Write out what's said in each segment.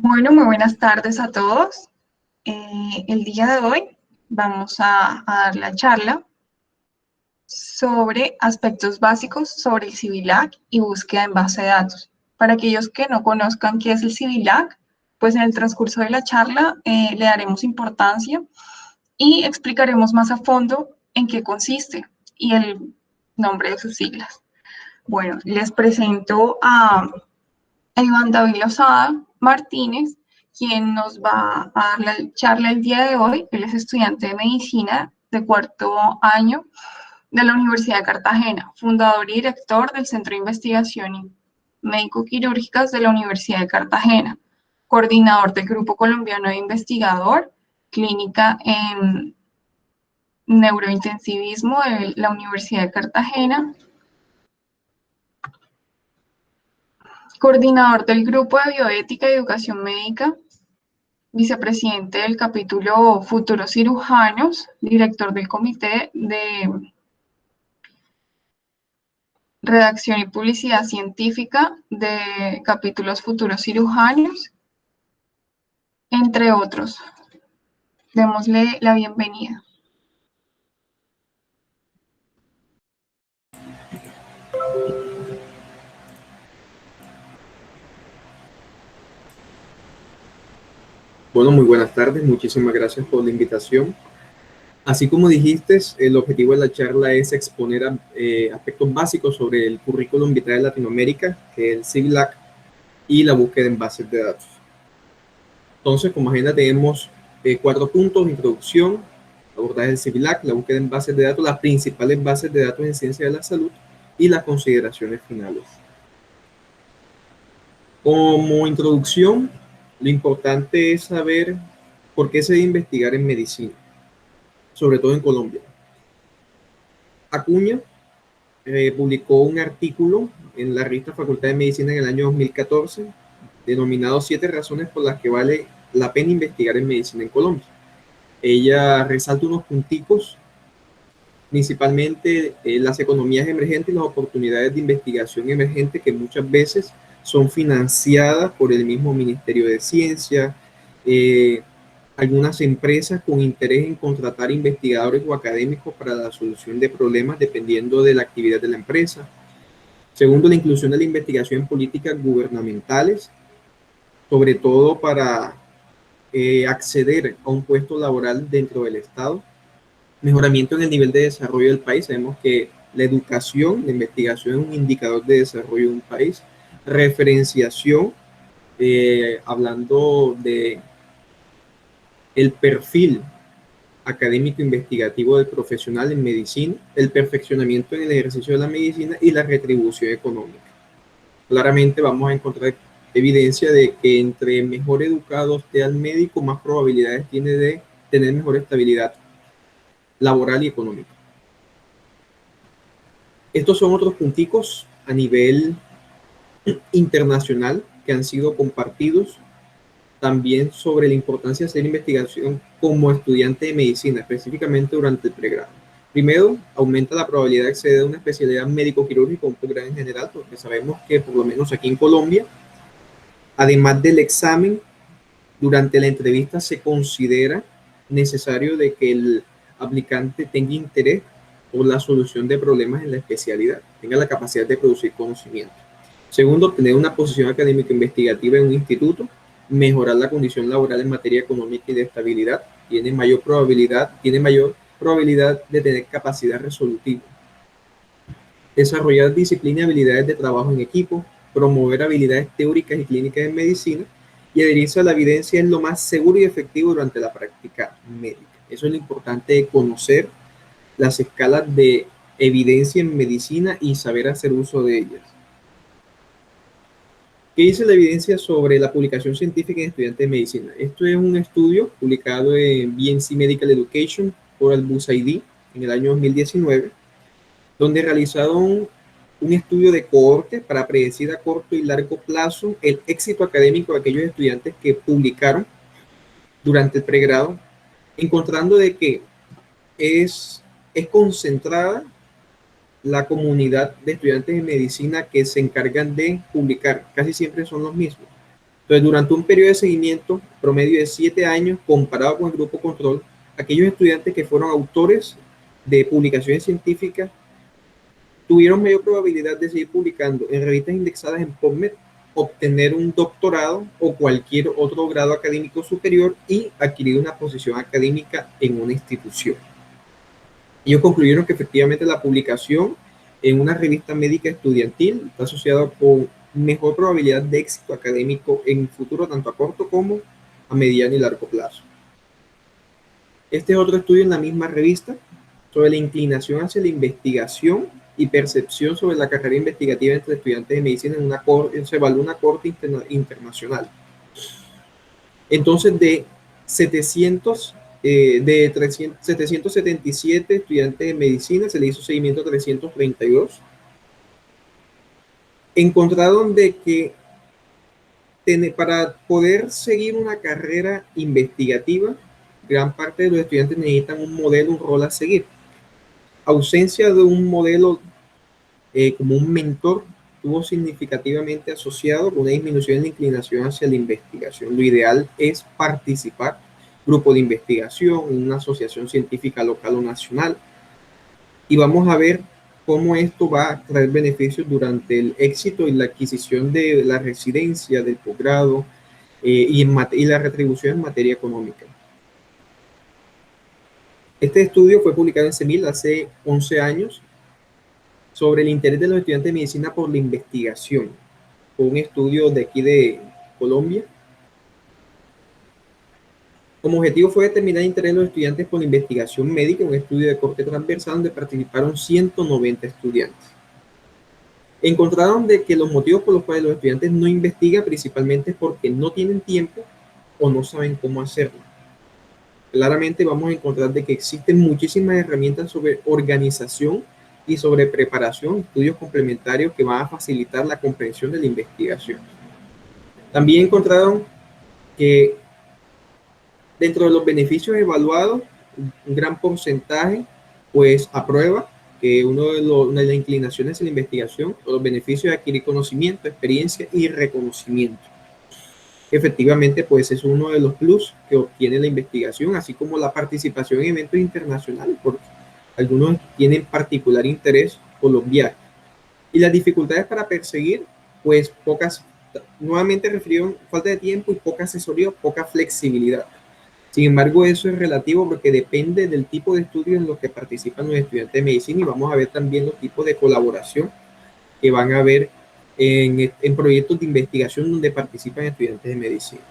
Bueno, muy buenas tardes a todos. El día de hoy vamos a dar la charla sobre aspectos básicos sobre el CIVILAC y búsqueda en base de datos. Para aquellos que no conozcan qué es el CIVILAC, pues en el transcurso de la charla le daremos importancia y explicaremos más a fondo en qué consiste y el nombre de sus siglas. Bueno, les presento a Iván David Lozada Martínez, quien nos va a dar la charla el día de hoy. Él es estudiante de medicina de cuarto año de la Universidad de Cartagena, fundador y director del Centro de Investigación Médico-Quirúrgicas de la Universidad de Cartagena, coordinador del Grupo Colombiano de Investigador, Clínica en Neurointensivismo de la Universidad de Cartagena, coordinador del Grupo de Bioética y Educación Médica, vicepresidente del capítulo Futuros Cirujanos, director del Comité de Redacción y Publicidad Científica de capítulos Futuros Cirujanos, entre otros. Démosle la bienvenida. Bueno, muy buenas tardes, muchísimas gracias por la invitación. Así como dijiste, el objetivo de la charla es exponer aspectos básicos sobre el currículum vitae de Latinoamérica, que es el CIVILAC, y la búsqueda en bases de datos. Entonces, como agenda tenemos 4 puntos: introducción, abordaje del CIVILAC, la búsqueda en bases de datos, las principales bases de datos en ciencia de la salud y las consideraciones finales. Como introducción, lo importante es saber por qué se debe investigar en medicina, sobre todo en Colombia. Acuña publicó un artículo en la revista Facultad de Medicina en el año 2014, denominado 7 razones por las que vale la pena investigar en medicina en Colombia. Ella resalta unos punticos, principalmente las economías emergentes y las oportunidades de investigación emergente que muchas veces son financiadas por el mismo Ministerio de Ciencia, algunas empresas con interés en contratar investigadores o académicos para la solución de problemas dependiendo de la actividad de la empresa. Segundo, la inclusión de la investigación en políticas gubernamentales, sobre todo para acceder a un puesto laboral dentro del Estado. Mejoramiento en el nivel de desarrollo del país. Sabemos que la educación, la investigación es un indicador de desarrollo de un país. Referenciación, hablando de el perfil académico investigativo del profesional en medicina, el perfeccionamiento en el ejercicio de la medicina y la retribución económica. Claramente vamos a encontrar evidencia de que entre mejor educado esté el médico, más probabilidades tiene de tener mejor estabilidad laboral y económica. Estos son otros punticos a nivel internacional que han sido compartidos también sobre la importancia de hacer investigación como estudiante de medicina, específicamente durante el pregrado. Primero, aumenta la probabilidad de acceder a una especialidad médico-quirúrgica o un pregrado en general, porque sabemos que por lo menos aquí en Colombia, además del examen, durante la entrevista se considera necesario de que el aplicante tenga interés por la solución de problemas en la especialidad, tenga la capacidad de producir conocimiento. Segundo, obtener una posición académica investigativa en un instituto, mejorar la condición laboral en materia económica y de estabilidad, tiene mayor probabilidad de tener capacidad resolutiva. Desarrollar disciplina y habilidades de trabajo en equipo, promover habilidades teóricas y clínicas en medicina y adherirse a la evidencia es lo más seguro y efectivo durante la práctica médica. Eso es lo importante de conocer las escalas de evidencia en medicina y saber hacer uso de ellas. ¿Qué dice la evidencia sobre la publicación científica en estudiantes de medicina? Esto es un estudio publicado en BNC Medical Education por el BUSAID en el año 2019, donde realizaron un estudio de cohorte para predecir a corto y largo plazo el éxito académico de aquellos estudiantes que publicaron durante el pregrado, encontrando de que es concentrada la comunidad de estudiantes de medicina que se encargan de publicar, casi siempre son los mismos. Entonces, durante un periodo de seguimiento promedio de 7 años, comparado con el grupo control, aquellos estudiantes que fueron autores de publicaciones científicas tuvieron mayor probabilidad de seguir publicando en revistas indexadas en PubMed, obtener un doctorado o cualquier otro grado académico superior y adquirir una posición académica en una institución. Ellos concluyeron que efectivamente la publicación en una revista médica estudiantil está asociada con mejor probabilidad de éxito académico en el futuro, tanto a corto como a mediano y largo plazo. Este es otro estudio en la misma revista sobre la inclinación hacia la investigación y percepción sobre la carrera investigativa entre estudiantes de medicina en una corte, se evalúa una corte internacional. Entonces, de 777 estudiantes de medicina, se le hizo seguimiento a 332. Encontraron de que para poder seguir una carrera investigativa, gran parte de los estudiantes necesitan un modelo, un rol a seguir. Ausencia de un modelo como un mentor estuvo significativamente asociado con una disminución en la inclinación hacia la investigación. Lo ideal es participar en grupo de investigación, en una asociación científica local o nacional, y vamos a ver cómo esto va a traer beneficios durante el éxito y la adquisición de la residencia, del posgrado y la retribución en materia económica. Este estudio fue publicado en CEMIL hace 11 años sobre el interés de los estudiantes de medicina por la investigación. Fue un estudio de aquí de Colombia. Como objetivo fue determinar el interés de los estudiantes por la investigación médica, un estudio de corte transversal donde participaron 190 estudiantes. Encontraron de que los motivos por los cuales los estudiantes no investigan principalmente es porque no tienen tiempo o no saben cómo hacerlo. Claramente vamos a encontrar de que existen muchísimas herramientas sobre organización y sobre preparación, estudios complementarios que van a facilitar la comprensión de la investigación. También encontraron que dentro de los beneficios evaluados, un gran porcentaje pues aprueba que una de las inclinaciones en la investigación o los beneficios de adquirir conocimiento, experiencia y reconocimiento. Efectivamente, pues es uno de los plus que obtiene la investigación, así como la participación en eventos internacionales, porque algunos tienen particular interés por los viajes. Y las dificultades para perseguir, pues pocas, nuevamente refirieron falta de tiempo y poca asesoría, poca flexibilidad. Sin embargo, eso es relativo porque depende del tipo de estudios en los que participan los estudiantes de medicina, y vamos a ver también los tipos de colaboración que van a haber en proyectos de investigación donde participan estudiantes de medicina.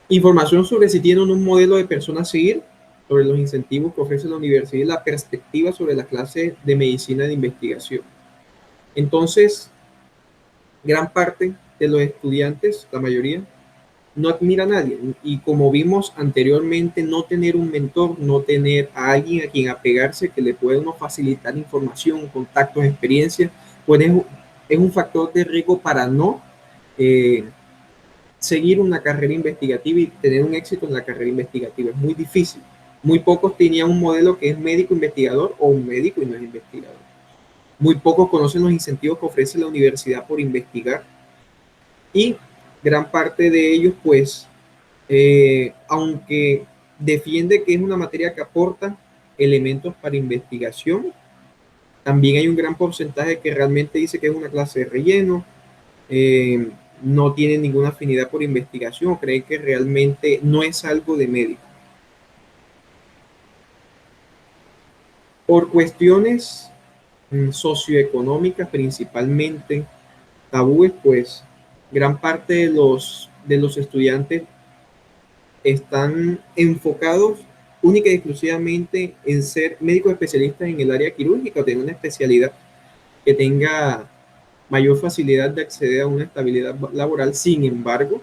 Información sobre si tienen un modelo de persona a seguir, sobre los incentivos que ofrece la universidad y la perspectiva sobre la clase de medicina de investigación. Entonces, gran parte de los estudiantes, la mayoría, no admira a nadie, y como vimos anteriormente, no tener un mentor, no tener a alguien a quien apegarse que le pueda uno facilitar información, contactos, experiencias, pues es un factor de riesgo para no seguir una carrera investigativa y tener un éxito en la carrera investigativa. Es muy difícil. Muy pocos tenían un modelo que es médico investigador o un médico y no es investigador. Muy pocos conocen los incentivos que ofrece la universidad por investigar, y gran parte de ellos, pues, aunque defiende que es una materia que aporta elementos para investigación, también hay un gran porcentaje que realmente dice que es una clase de relleno, no tiene ninguna afinidad por investigación, cree que realmente no es algo de médico. Por cuestiones socioeconómicas, principalmente tabúes, pues gran parte de los estudiantes están enfocados única y exclusivamente en ser médicos especialistas en el área quirúrgica o tener una especialidad que tenga mayor facilidad de acceder a una estabilidad laboral. Sin embargo,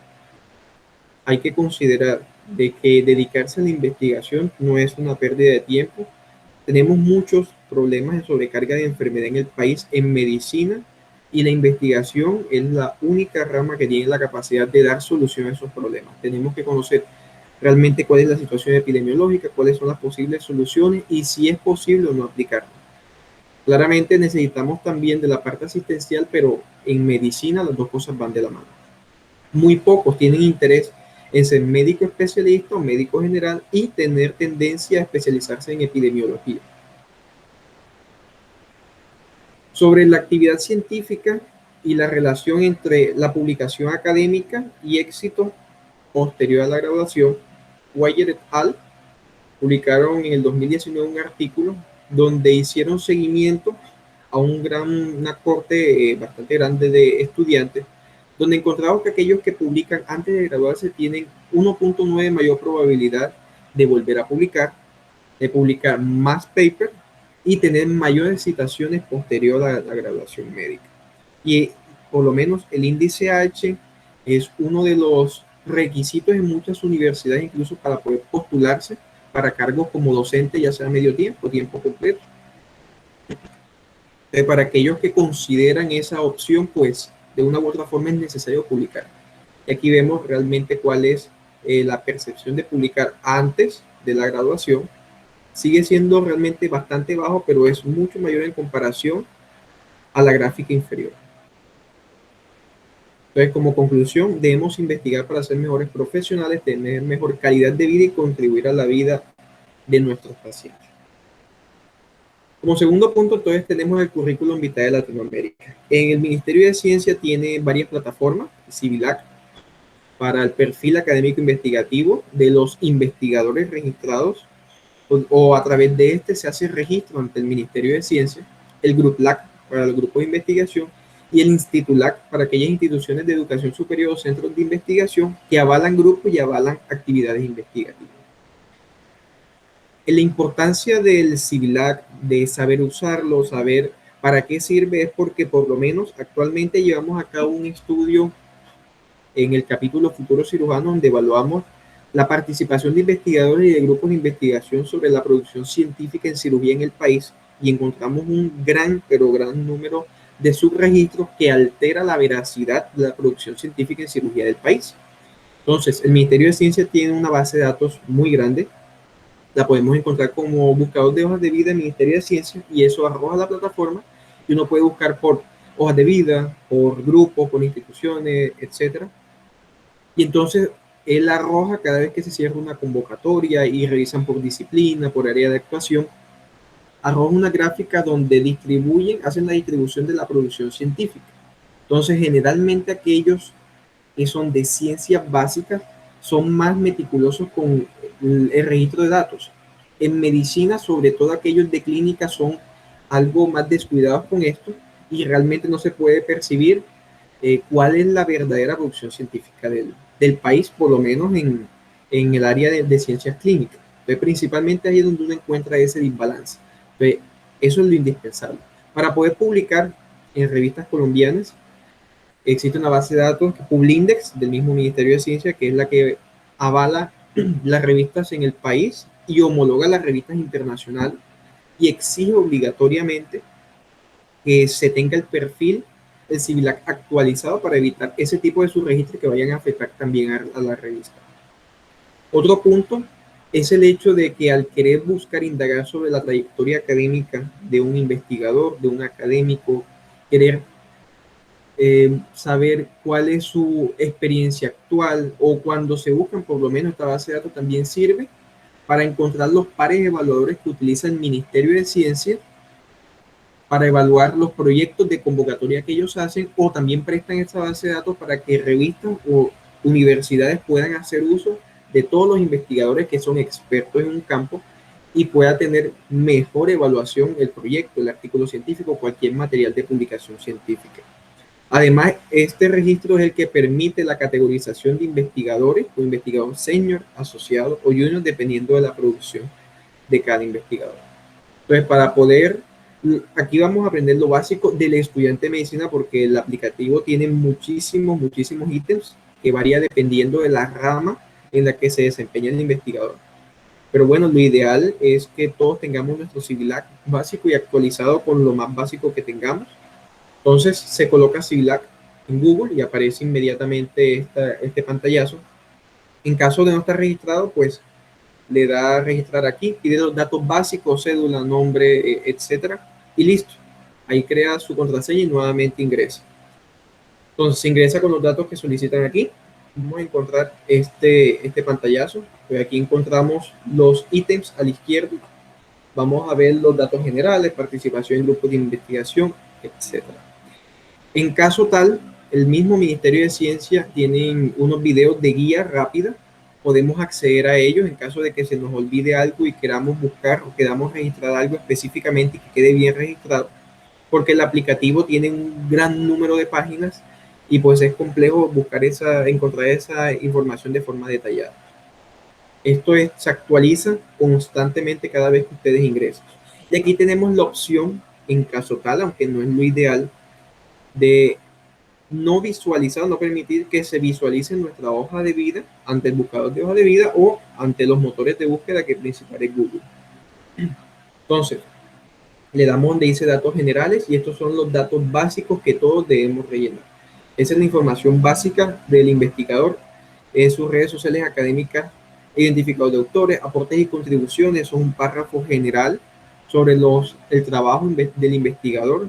hay que considerar de que dedicarse a la investigación no es una pérdida de tiempo. Tenemos muchos problemas de sobrecarga de enfermedad en el país en medicina, y la investigación es la única rama que tiene la capacidad de dar solución a esos problemas. Tenemos que conocer realmente cuál es la situación epidemiológica, cuáles son las posibles soluciones y si es posible o no aplicarlas. Claramente necesitamos también de la parte asistencial, pero en medicina las dos cosas van de la mano. Muy pocos tienen interés en ser médico especialista o médico general y tener tendencia a especializarse en epidemiología. Sobre la actividad científica y la relación entre la publicación académica y éxito posterior a la graduación, Weyer et al. Publicaron en el 2019 un artículo donde hicieron seguimiento a una corte bastante grande de estudiantes, donde encontramos que aquellos que publican antes de graduarse tienen 1.9 mayor probabilidad de volver a publicar, de publicar más papers y tener mayores citaciones posterior a la graduación médica. Y por lo menos el índice H es uno de los requisitos en muchas universidades, incluso para poder postularse para cargos como docente, ya sea medio tiempo o tiempo completo. Para aquellos que consideran esa opción, pues de una u otra forma es necesario publicar. Y aquí vemos realmente cuál es la percepción de publicar antes de la graduación. Sigue siendo realmente bastante bajo, pero es mucho mayor en comparación a la gráfica inferior. Entonces, como conclusión, debemos investigar para ser mejores profesionales, tener mejor calidad de vida y contribuir a la vida de nuestros pacientes. Como segundo punto, entonces tenemos el currículum vitae de Latinoamérica. En el Ministerio de Ciencia tiene varias plataformas, Civilac, para el perfil académico investigativo de los investigadores registrados o a través de este se hace registro ante el Ministerio de Ciencia, el GRUPLAC para los grupos de investigación y el INSTITULAC para aquellas instituciones de educación superior o centros de investigación que avalan grupos y avalan actividades investigativas. La importancia del Civilac, de saber usarlo, saber para qué sirve, es porque por lo menos actualmente llevamos a cabo un estudio en el capítulo Futuro Cirujano donde evaluamos la participación de investigadores y de grupos de investigación sobre la producción científica en cirugía en el país y encontramos un gran número de subregistros que altera la veracidad de la producción científica en cirugía del país. Entonces, el Ministerio de Ciencia tiene una base de datos muy grande. La podemos encontrar como buscador de hojas de vida del Ministerio de Ciencia y eso arroja la plataforma y uno puede buscar por hojas de vida, por grupos, por instituciones, etcétera. Y entonces él arroja cada vez que se cierra una convocatoria y revisan por disciplina, por área de actuación, arroja una gráfica donde hacen la distribución de la producción científica. Entonces, generalmente aquellos que son de ciencias básicas son más meticulosos con el registro de datos. En medicina, sobre todo aquellos de clínica, son algo más descuidados con esto y realmente no se puede percibir cuál es la verdadera producción científica del país, por lo menos en el área de ciencias clínicas. Entonces, principalmente ahí es donde uno encuentra ese desbalance. Entonces, eso es lo indispensable. Para poder publicar en revistas colombianas, existe una base de datos, Publindex, del mismo Ministerio de Ciencia, que es la que avala las revistas en el país y homologa las revistas internacionales y exige obligatoriamente que se tenga el perfil del Civilac actualizado para evitar ese tipo de subregistros que vayan a afectar también a la revista. Otro punto es el hecho de que al querer buscar indagar sobre la trayectoria académica de un investigador, de un académico, querer saber cuál es su experiencia actual o cuando se buscan, por lo menos esta base de datos también sirve para encontrar los pares evaluadores que utiliza el Ministerio de Ciencia para evaluar los proyectos de convocatoria que ellos hacen o también prestan esta base de datos para que revistas o universidades puedan hacer uso de todos los investigadores que son expertos en un campo y pueda tener mejor evaluación el proyecto, el artículo científico, cualquier material de publicación científica. Además, este registro es el que permite la categorización de investigadores o investigador senior, asociado o junior, dependiendo de la producción de cada investigador. Entonces, para poder, aquí vamos a aprender lo básico del estudiante de medicina porque el aplicativo tiene muchísimos ítems que varía dependiendo de la rama en la que se desempeña el investigador. Pero bueno, lo ideal es que todos tengamos nuestro Civilac básico y actualizado con lo más básico que tengamos. Entonces se coloca Civilac en Google y aparece inmediatamente este pantallazo. En caso de no estar registrado, pues le da a registrar aquí, pide los datos básicos, cédula, nombre, etcétera, y listo. Ahí crea su contraseña y nuevamente ingresa. Entonces se ingresa con los datos que solicitan aquí. Vamos a encontrar este pantallazo. Pues aquí encontramos los ítems a la izquierda. Vamos a ver los datos generales, participación en grupos de investigación, etcétera. En caso tal, el mismo Ministerio de Ciencia tiene unos videos de guía rápida. Podemos acceder a ellos en caso de que se nos olvide algo y queramos buscar o queramos registrar algo específicamente y que quede bien registrado, porque el aplicativo tiene un gran número de páginas y pues es complejo encontrar esa información de forma detallada. Esto se actualiza constantemente cada vez que ustedes ingresan. Y aquí tenemos la opción, en caso tal, aunque no es lo ideal, de no visualizar, no permitir que se visualice nuestra hoja de vida ante el buscador de hoja de vida o ante los motores de búsqueda que principal es Google. Entonces, le damos donde dice datos generales y estos son los datos básicos que todos debemos rellenar. Esa es la información básica del investigador, sus redes sociales académicas, identificados de autores, aportes y contribuciones, son un párrafo general sobre el trabajo del investigador,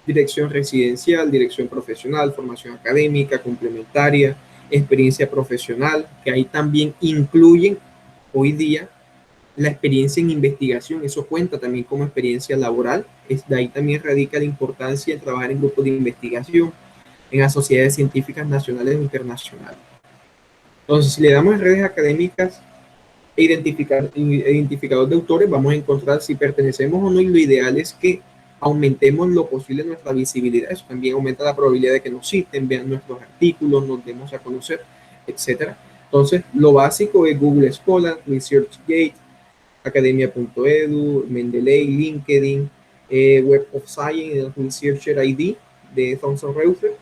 dirección residencial, dirección profesional, formación académica, complementaria, experiencia profesional, que ahí también incluyen hoy día la experiencia en investigación, eso cuenta también como experiencia laboral, de ahí también radica la importancia de trabajar en grupos de investigación, en las sociedades científicas nacionales e internacionales. Entonces, si le damos en redes académicas e identificador de autores, vamos a encontrar si pertenecemos o no, y lo ideal es que aumentemos lo posible nuestra visibilidad. Eso también aumenta la probabilidad de que nos citen, vean nuestros artículos, nos demos a conocer, etcétera. Entonces, lo básico es Google Scholar, ResearchGate, academia.edu, Mendeley, LinkedIn, Web of Science, el Researcher ID de Thomson Reuters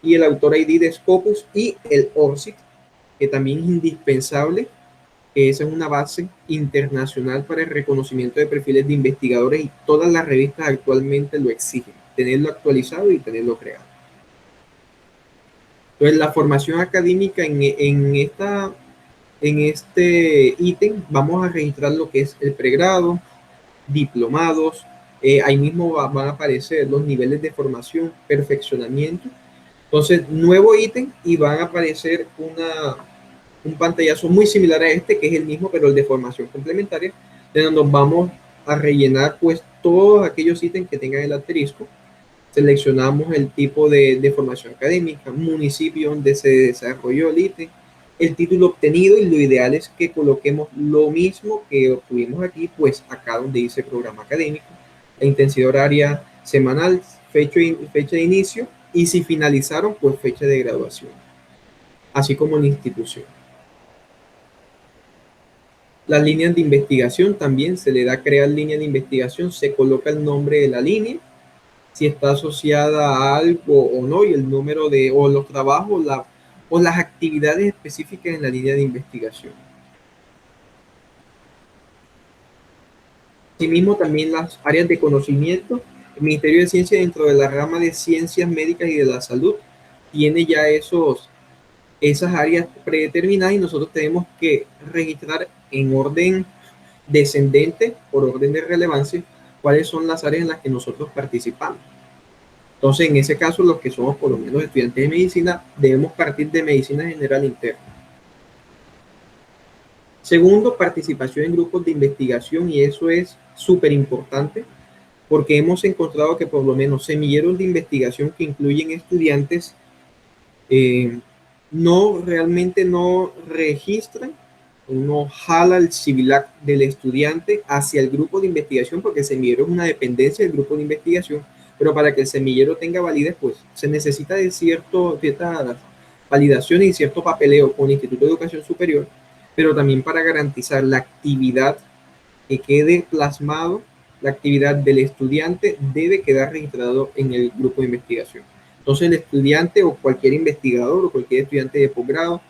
y el autor ID de Scopus y el ORCID, que también es indispensable, que esa es una base internacional para el reconocimiento de perfiles de investigadores y todas las revistas actualmente lo exigen, tenerlo actualizado y tenerlo creado. Entonces, la formación académica en este ítem vamos a registrar lo que es el pregrado, diplomados, ahí mismo van a aparecer los niveles de formación, perfeccionamiento. Entonces, nuevo ítem y van a aparecer un pantallazo muy similar a este, que es el mismo, pero el de formación complementaria, donde nos vamos a rellenar pues todos aquellos ítems que tengan el asterisco. Seleccionamos el tipo de formación académica, municipio donde se desarrolló el ítem, el título obtenido, y lo ideal es que coloquemos lo mismo que obtuvimos aquí, pues acá donde dice programa académico, la intensidad horaria semanal, fecha de inicio, y si finalizaron, pues fecha de graduación, así como la institución. Las líneas de investigación también se le da crear línea de investigación, se coloca el nombre de la línea, si está asociada a algo o no, y el número o los trabajos o las actividades específicas en la línea de investigación. Asimismo, también las áreas de conocimiento. El Ministerio de Ciencia, dentro de la rama de ciencias médicas y de la salud, tiene ya esas áreas predeterminadas y nosotros tenemos que registrar en orden descendente, por orden de relevancia, cuáles son las áreas en las que nosotros participamos. Entonces, en ese caso, los que somos por lo menos estudiantes de medicina, debemos partir de medicina general interna. Segundo, participación en grupos de investigación, y eso es súper importante porque hemos encontrado que por lo menos semilleros de investigación que incluyen estudiantes realmente no registran, no jala el CIVILAC del estudiante hacia el grupo de investigación, porque el semillero es una dependencia del grupo de investigación, pero para que el semillero tenga validez, pues se necesita de ciertas validaciones y cierto papeleo con el Instituto de Educación Superior, pero también para garantizar la actividad que quede plasmado, la actividad del estudiante debe quedar registrado en el grupo de investigación. Entonces el estudiante o cualquier investigador o cualquier estudiante de posgrado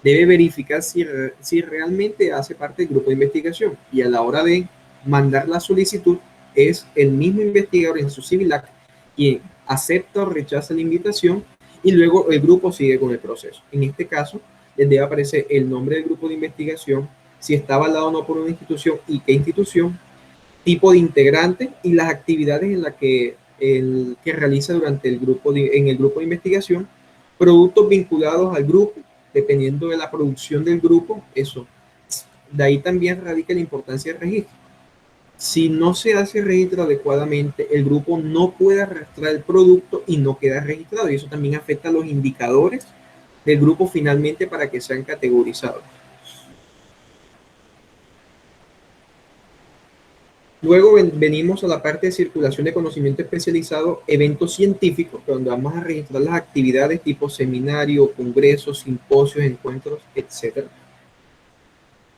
debe verificar si realmente hace parte del grupo de investigación, y a la hora de mandar la solicitud es el mismo investigador en su CIVILAC quien acepta o rechaza la invitación, y luego el grupo sigue con el proceso. En este caso, les debe aparecer el nombre del grupo de investigación, si está avalado o no por una institución y qué institución, tipo de integrante y las actividades en las que realiza durante en el grupo de investigación, Productos vinculados al grupo, dependiendo de la producción del grupo, eso. De ahí también radica la importancia del registro. Si no se hace el registro adecuadamente, el grupo no puede arrastrar el producto y no queda registrado. Y eso también afecta a los indicadores del grupo finalmente para que sean categorizados. Luego venimos a la parte de circulación de conocimiento especializado, eventos científicos, donde vamos a registrar las actividades tipo seminario, congresos, simposios, encuentros, etcétera.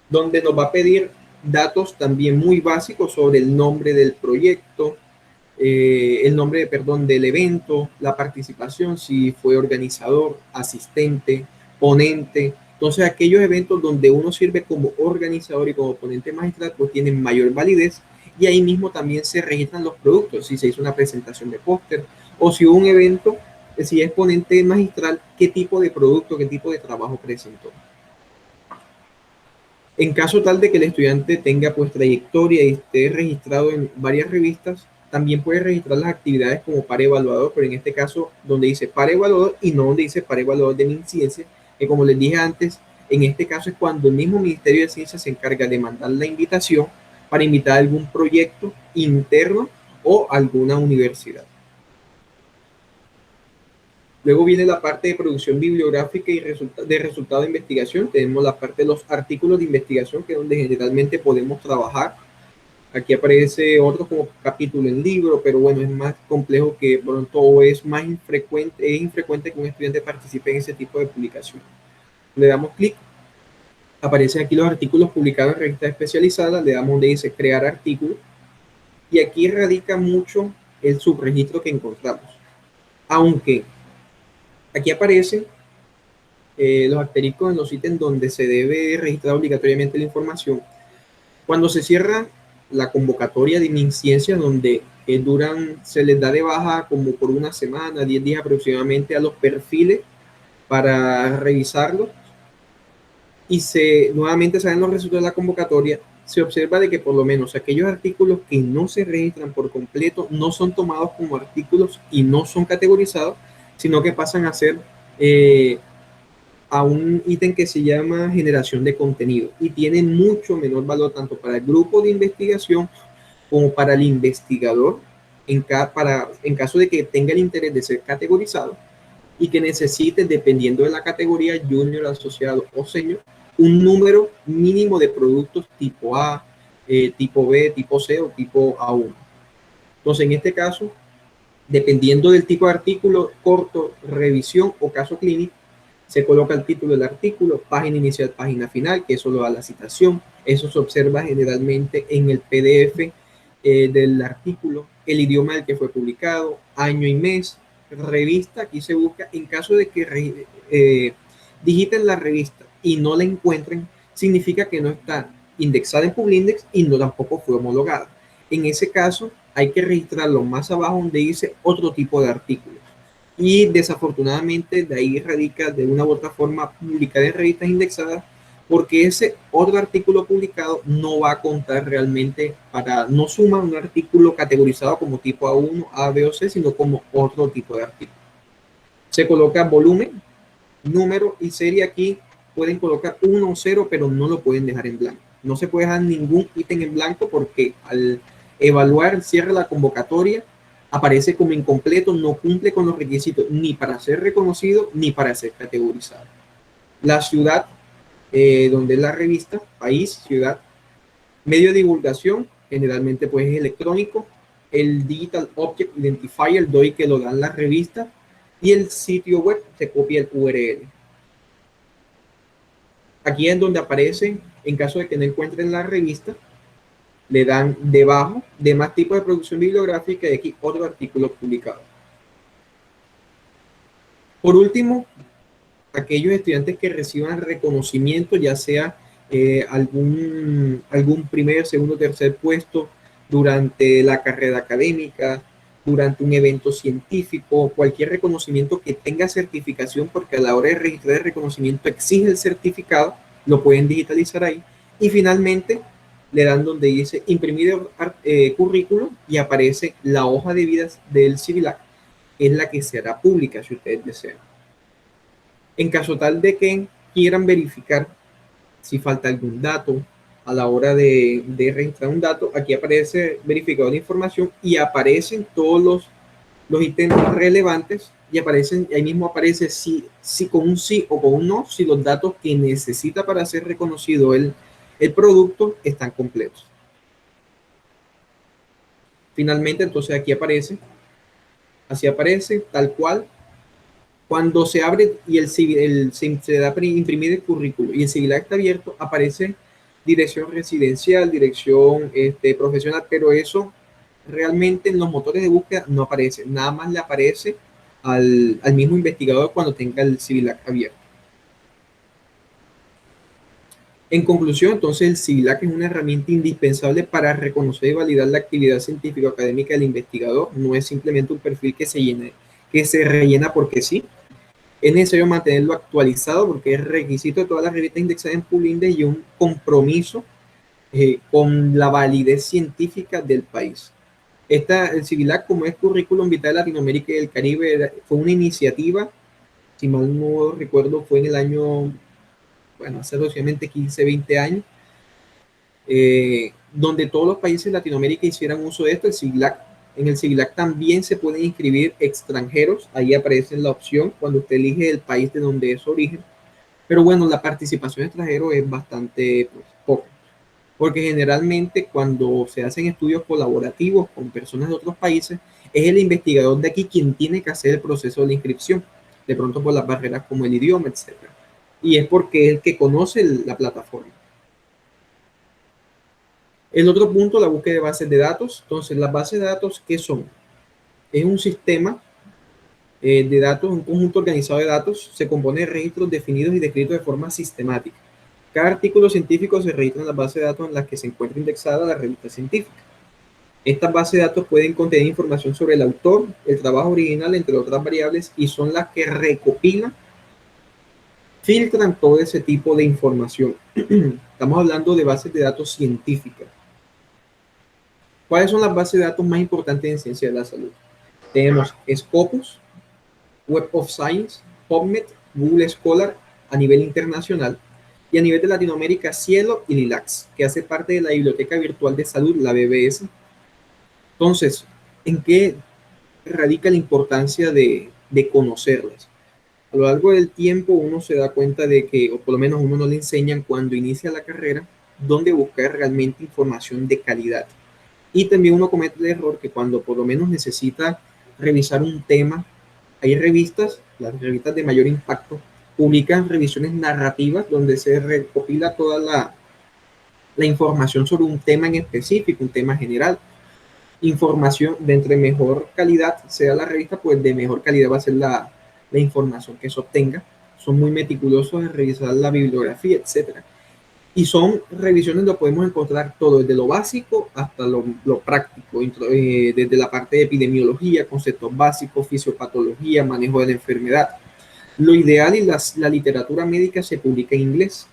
Donde nos va a pedir datos también muy básicos sobre el nombre del proyecto, el nombre, perdón, del evento, la participación, si fue organizador, asistente, ponente. Entonces, aquellos eventos donde uno sirve como organizador y como ponente magistral, pues tienen mayor validez, y ahí mismo también se registran los productos, si se hizo una presentación de póster, o si hubo un evento, si es ponente magistral, qué tipo de producto, qué tipo de trabajo presentó. En caso tal de que el estudiante tenga pues trayectoria y esté registrado en varias revistas, también puede registrar las actividades como par evaluador, pero en este caso donde dice par evaluador y no donde dice par evaluador de MinCiencia, que como les dije antes, en este caso es cuando el mismo Ministerio de Ciencia se encarga de mandar la invitación para invitar a algún proyecto interno o alguna universidad. Luego viene la parte de producción bibliográfica y de resultado de investigación. Tenemos la parte de los artículos de investigación, que es donde generalmente podemos trabajar. Aquí aparece otro como capítulo en libro, pero bueno, es más complejo que pronto es más infrecuente que un estudiante participe en ese tipo de publicación. Le damos clic, aparecen aquí los artículos publicados en revistas especializadas, le damos donde dice crear artículo, y aquí radica mucho el subregistro que encontramos. Aunque aquí aparecen los asteriscos en los ítems donde se debe registrar obligatoriamente la información. Cuando se cierra la convocatoria de MinCiencia, donde se les da de baja como por una semana, 10 días aproximadamente a los perfiles para revisarlos, y nuevamente salen los resultados de la convocatoria, se observa de que por lo menos aquellos artículos que no se registran por completo no son tomados como artículos y no son categorizados, sino que pasan a ser a un ítem que se llama generación de contenido, y tiene mucho menor valor tanto para el grupo de investigación como para el investigador en caso de que tenga el interés de ser categorizado y que necesite, dependiendo de la categoría, junior, asociado o senior, un número mínimo de productos tipo A, tipo B, tipo C o tipo A1. Entonces, en este caso, dependiendo del tipo de artículo, corto, revisión o caso clínico, se coloca el título del artículo, página inicial, página final, que eso lo da la citación. Eso se observa generalmente en el PDF del artículo, el idioma del que fue publicado, año y mes, revista. Aquí se busca, en caso de que digiten la revista y no la encuentren, significa que no está indexada en Publindex y no tampoco fue homologada. En ese caso, hay que registrarlo más abajo donde dice otro tipo de artículos. Y desafortunadamente de ahí radica de una u otra forma publicar en revistas indexadas, porque ese otro artículo publicado no va a contar realmente no suma un artículo categorizado como tipo A1, A, B o C, sino como otro tipo de artículo. Se coloca volumen, número y serie. Aquí pueden colocar 1 o 0, pero no lo pueden dejar en blanco. No se puede dejar ningún ítem en blanco porque al evaluar el cierre de la convocatoria aparece como incompleto, no cumple con los requisitos ni para ser reconocido ni para ser categorizado. La ciudad donde es la revista, país, ciudad, medio de divulgación, generalmente pues es electrónico, el Digital Object Identifier, el DOI que lo dan las revistas, y el sitio web se copia el URL. Aquí es donde aparece, en caso de que no encuentren la revista, le dan debajo de más tipo de producción bibliográfica y aquí otro artículo publicado. Por último, aquellos estudiantes que reciban reconocimiento, ya sea algún primer, segundo, tercer puesto durante la carrera académica, durante un evento científico, cualquier reconocimiento que tenga certificación, porque a la hora de registrar el reconocimiento exige el certificado, lo pueden digitalizar ahí. Y finalmente le dan donde dice imprimir currículum y aparece la hoja de vida del CIVILAC, que es la que será pública si ustedes desean. En caso tal de que quieran verificar si falta algún dato a la hora de registrar un dato, aquí aparece verificador de información y aparecen todos los ítems relevantes y aparecen, ahí mismo aparece si con un sí o con un no, si los datos que necesita para ser reconocido el producto están completos. Finalmente, entonces aquí aparece, así aparece, tal cual. Cuando se abre y se da para imprimir el currículo y el Civilac está abierto, aparece dirección residencial, dirección profesional, pero eso realmente en los motores de búsqueda no aparece, nada más le aparece al mismo investigador cuando tenga el Civilac abierto. En conclusión, entonces el Civilac es una herramienta indispensable para reconocer y validar la actividad científica o académica del investigador, no es simplemente un perfil que se rellena porque sí. Es necesario mantenerlo actualizado porque es requisito de todas las revistas indexadas en PubIndex y un compromiso con la validez científica del país. El Civilac, como es Currículum Vitae de Latinoamérica y del Caribe, fue una iniciativa, si mal no recuerdo, fue en el año, bueno, hace aproximadamente 15, 20 años, donde todos los países de Latinoamérica hicieran uso de esto. En el Civilac también se pueden inscribir extranjeros, ahí aparece la opción cuando usted elige el país de donde es su origen, pero bueno, la participación extranjero es bastante pues, poca, porque generalmente cuando se hacen estudios colaborativos con personas de otros países, es el investigador de aquí quien tiene que hacer el proceso de la inscripción, de pronto por las barreras como el idioma, etc. Y es porque es el que conoce la plataforma. El otro punto, la búsqueda de bases de datos. Entonces, las bases de datos, ¿qué son? Es un sistema de datos, un conjunto organizado de datos, se compone de registros definidos y descritos de forma sistemática. Cada artículo científico se registra en las bases de datos en las que se encuentra indexada la revista científica. Estas bases de datos pueden contener información sobre el autor, el trabajo original, entre otras variables, y son las que recopilan, filtran todo ese tipo de información. Estamos hablando de bases de datos científicas. ¿Cuáles son las bases de datos más importantes en ciencia de la salud? Tenemos Scopus, Web of Science, PubMed, Google Scholar a nivel internacional y a nivel de Latinoamérica, Cielo y Lilacs, que hace parte de la Biblioteca Virtual de Salud, la BBS. Entonces, ¿en qué radica la importancia de conocerlas? A lo largo del tiempo uno se da cuenta de que, o por lo menos uno no le enseñan cuando inicia la carrera, dónde buscar realmente información de calidad. Y también uno comete el error que cuando por lo menos necesita revisar un tema, hay revistas, las revistas de mayor impacto, publican revisiones narrativas donde se recopila toda la información sobre un tema en específico, un tema general. Información de entre mejor calidad sea la revista, pues de mejor calidad va a ser la información que se obtenga. Son muy meticulosos en revisar la bibliografía, etcétera. Y son revisiones donde podemos encontrar todo, desde lo básico hasta lo práctico, desde la parte de epidemiología, conceptos básicos, fisiopatología, manejo de la enfermedad. Lo ideal y la literatura médica se publica en inglés.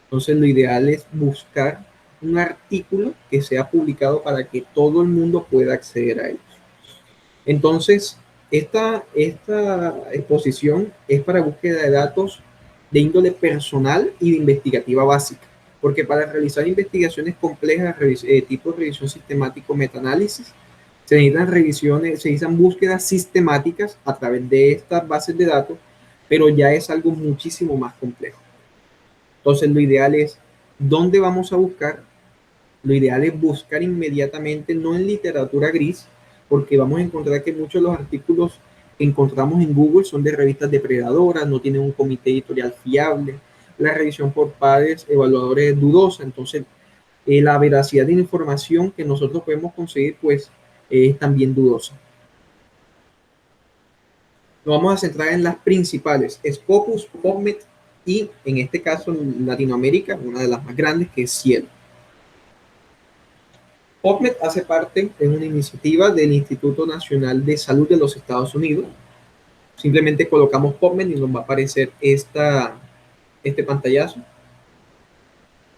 Entonces lo ideal es buscar un artículo que sea publicado para que todo el mundo pueda acceder a él. Entonces, esta exposición es para búsqueda de datos de índole personal y de investigativa básica, porque para realizar investigaciones complejas, tipo de revisión sistemático, metaanálisis, se necesitan revisiones, se necesitan búsquedas sistemáticas a través de estas bases de datos, pero ya es algo muchísimo más complejo. Entonces, lo ideal es, ¿dónde vamos a buscar? Lo ideal es buscar inmediatamente, no en literatura gris, porque vamos a encontrar que muchos de los artículos que encontramos en Google son de revistas depredadoras, no tienen un comité editorial fiable, la revisión por pares evaluadores es dudosa, entonces la veracidad de la información que nosotros podemos conseguir pues es también dudosa. Nos vamos a centrar en las principales, Scopus, PubMed y en este caso en Latinoamérica, una de las más grandes que es Cielo. PubMed hace parte de una iniciativa del Instituto Nacional de Salud de los Estados Unidos. Simplemente colocamos PubMed y nos va a aparecer este pantallazo.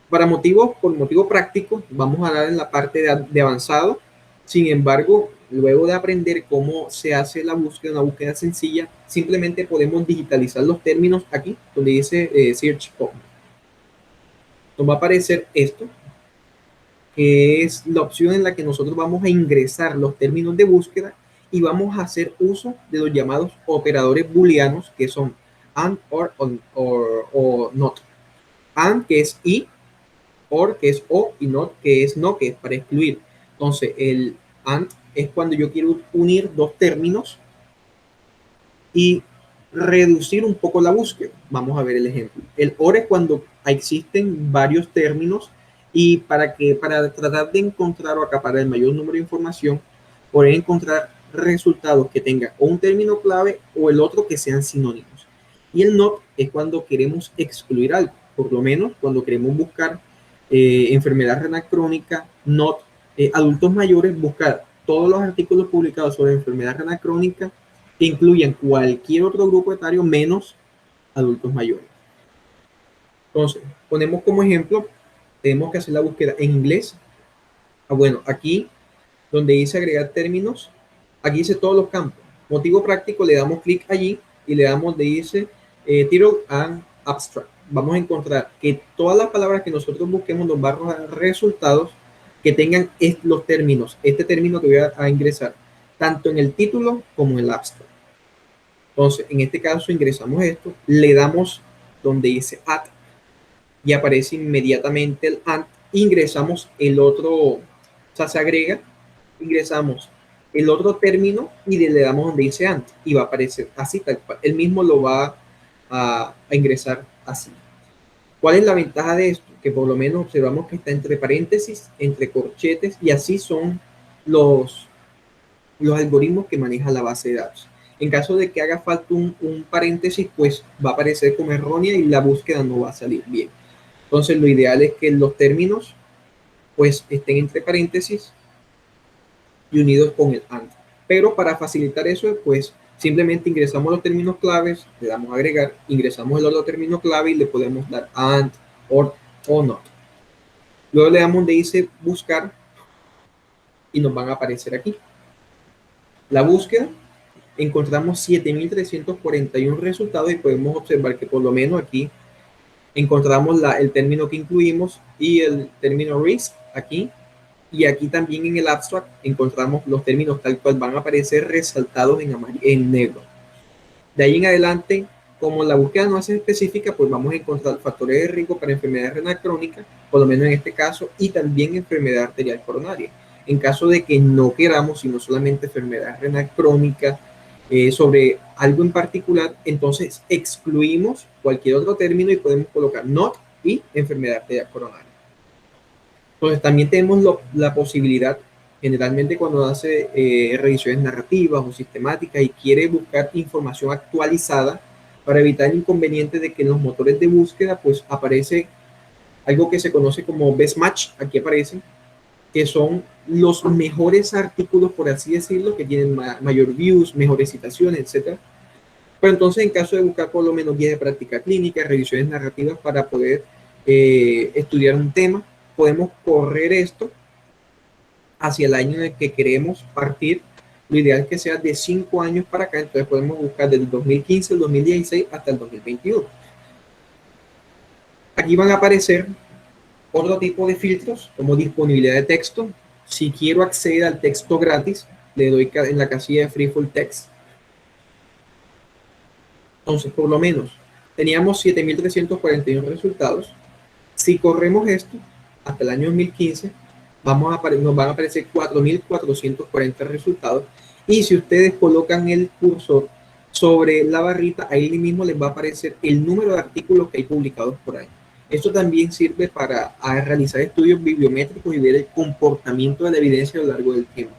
Por motivo práctico, vamos a dar en la parte de avanzado. Sin embargo, luego de aprender cómo se hace la búsqueda, una búsqueda sencilla, simplemente podemos digitalizar los términos aquí, donde dice Search Pop. Nos va a aparecer esto, que es la opción en la que nosotros vamos a ingresar los términos de búsqueda y vamos a hacer uso de los llamados operadores booleanos, que son and, or not. And, que es y, or, que es o, y not, que es no, que es para excluir. Entonces, el and es cuando yo quiero unir dos términos y reducir un poco la búsqueda. Vamos a ver el ejemplo. El or es cuando existen varios términos y para tratar de encontrar o acaparar el mayor número de información, poder encontrar resultados que tengan o un término clave o el otro que sean sinónimos. Y el not es cuando queremos excluir algo, por lo menos cuando queremos buscar enfermedad renal crónica, not adultos mayores, buscar todos los artículos publicados sobre enfermedad renal crónica que incluyan cualquier otro grupo etario menos adultos mayores. Entonces, ponemos como ejemplo, tenemos que hacer la búsqueda en inglés. Bueno, aquí donde dice agregar términos, aquí dice todos los campos. Motivo práctico, le damos clic allí y le damos donde dice title and abstract. Vamos a encontrar que todas las palabras que nosotros busquemos nos va a arrojar resultados que tengan los términos, este término que voy a ingresar, tanto en el título como en el abstract. Entonces, en este caso ingresamos esto, le damos donde dice add y aparece inmediatamente el and, ingresamos el otro, o sea, se agrega, ingresamos el otro término y le damos donde dice and y va a aparecer así tal cual. Él mismo lo va a ingresar así. ¿Cuál es la ventaja de esto? Que por lo menos observamos que está entre paréntesis, entre corchetes y así son los algoritmos que maneja la base de datos. En caso de que haga falta un paréntesis, pues va a aparecer como errónea y la búsqueda no va a salir bien. Entonces, lo ideal es que los términos pues estén entre paréntesis y unidos con el and. Pero para facilitar eso, pues simplemente ingresamos los términos claves, le damos a agregar, ingresamos el otro término clave y le podemos dar and, or o not. Luego le damos donde dice buscar y nos van a aparecer aquí. La búsqueda, encontramos 7.341 resultados y podemos observar que por lo menos aquí encontramos el término que incluimos y el término risk aquí, y aquí también en el abstract encontramos los términos tal cual van a aparecer resaltados en negro. De ahí en adelante, como la búsqueda no es específica, pues vamos a encontrar factores de riesgo para enfermedad renal crónica, por lo menos en este caso, y también enfermedad arterial coronaria. En caso de que no queramos, sino solamente enfermedad renal crónica, sobre algo en particular, entonces excluimos cualquier otro término y podemos colocar not y enfermedad arterial coronaria. Entonces también tenemos la posibilidad, generalmente cuando hace revisiones narrativas o sistemáticas y quiere buscar información actualizada, para evitar el inconveniente de que en los motores de búsqueda pues aparece algo que se conoce como best match, aquí aparece, que son los mejores artículos, por así decirlo, que tienen mayor views, mejores citaciones, etc. Pero entonces, en caso de buscar por lo menos guías de práctica clínica, revisiones narrativas para poder estudiar un tema, podemos correr esto hacia el año en el que queremos partir. Lo ideal es que sea de 5 años para acá, entonces podemos buscar desde el 2015, el 2016 hasta el 2021. Aquí van a aparecer otro tipo de filtros, como disponibilidad de texto. Si quiero acceder al texto gratis, le doy en la casilla de Free Full Text. Entonces, por lo menos, teníamos 7.341 resultados. Si corremos esto hasta el año 2015, nos van a aparecer 4.440 resultados. Y si ustedes colocan el cursor sobre la barrita, ahí mismo les va a aparecer el número de artículos que hay publicados por ahí. Esto también sirve para realizar estudios bibliométricos y ver el comportamiento de la evidencia a lo largo del tiempo.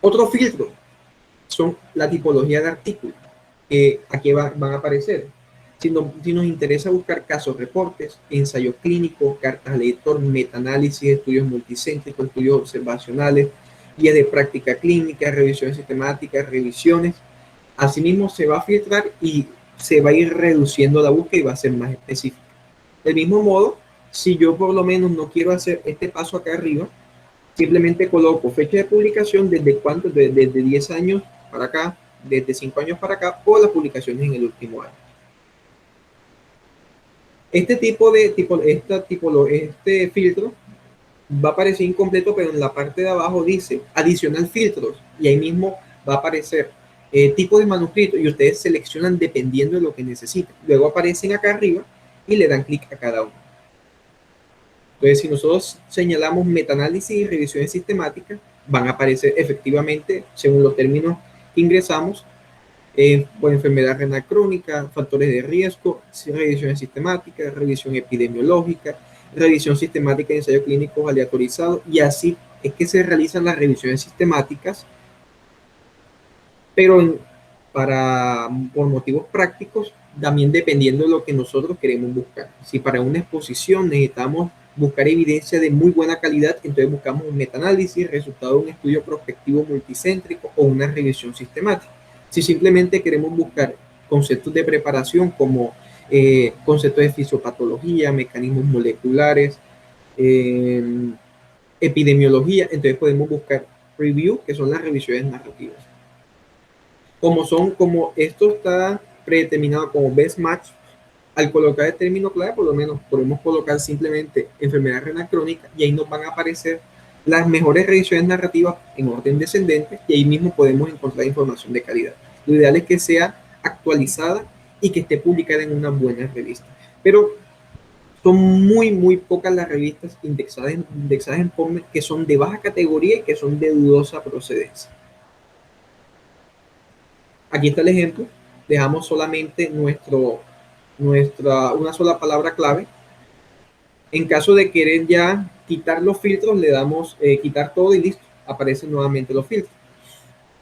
Otro filtro son la tipología de artículos que aquí van a aparecer. Si nos interesa buscar casos, reportes, ensayos clínicos, cartas al lector, metaanálisis, estudios multicéntricos, estudios observacionales, guías de práctica clínica, revisiones sistemáticas, revisiones. Asimismo, se va a filtrar y se va a ir reduciendo la búsqueda y va a ser más específica. Del mismo modo, si yo por lo menos no quiero hacer este paso acá arriba, simplemente coloco fecha de publicación, desde cuánto, desde 10 años para acá, desde 5 años para acá, o las publicaciones en el último año. Este filtro va a aparecer incompleto, pero en la parte de abajo dice adicional filtros, y ahí mismo va a aparecer tipo de manuscrito, y ustedes seleccionan dependiendo de lo que necesiten. Luego aparecen acá arriba y le dan clic a cada uno. Entonces, si nosotros señalamos metaanálisis y revisiones sistemáticas, van a aparecer efectivamente, según los términos que ingresamos, por enfermedad renal crónica, factores de riesgo, revisiones sistemáticas, revisión epidemiológica, revisión sistemática de ensayos clínicos aleatorizados, y así es que se realizan las revisiones sistemáticas, pero por motivos prácticos, también dependiendo de lo que nosotros queremos buscar. Si para una exposición necesitamos buscar evidencia de muy buena calidad, entonces buscamos un metaanálisis, resultado de un estudio prospectivo multicéntrico o una revisión sistemática. Si simplemente queremos buscar conceptos de preparación como conceptos de fisiopatología, mecanismos moleculares, epidemiología, entonces podemos buscar review, que son las revisiones narrativas. Como esto está predeterminado como best match, al colocar el término clave, por lo menos podemos colocar simplemente enfermedad renal crónica, y ahí nos van a aparecer las mejores revisiones narrativas en orden descendente, y ahí mismo podemos encontrar información de calidad. Lo ideal es que sea actualizada y que esté publicada en una buena revista. Pero son muy pocas las revistas indexadas en PubMed que son de baja categoría y que son de dudosa procedencia. Aquí está el ejemplo. Dejamos solamente una sola palabra clave. En caso de querer ya quitar los filtros, le damos quitar todo y listo, aparecen nuevamente los filtros.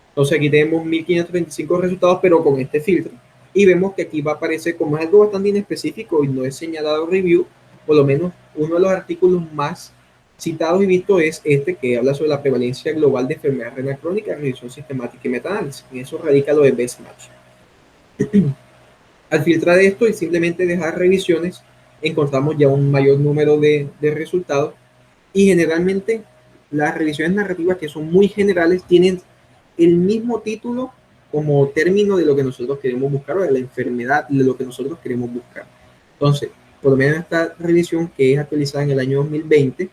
Entonces aquí tenemos 1525 resultados, pero con este filtro, y vemos que aquí va a aparecer, como es algo bastante inespecífico y no es señalado review, por lo menos uno de los artículos más citados y vistos es este, que habla sobre la prevalencia global de enfermedad renal crónica, revisión sistemática y metaanálisis. En eso radica lo de best match. Al filtrar esto y simplemente dejar revisiones, encontramos ya un mayor número de resultados, y generalmente las revisiones narrativas, que son muy generales, tienen el mismo título como término de lo que nosotros queremos buscar, o de la enfermedad de lo que nosotros queremos buscar. Entonces, por lo menos esta revisión, que es actualizada en el año 2020,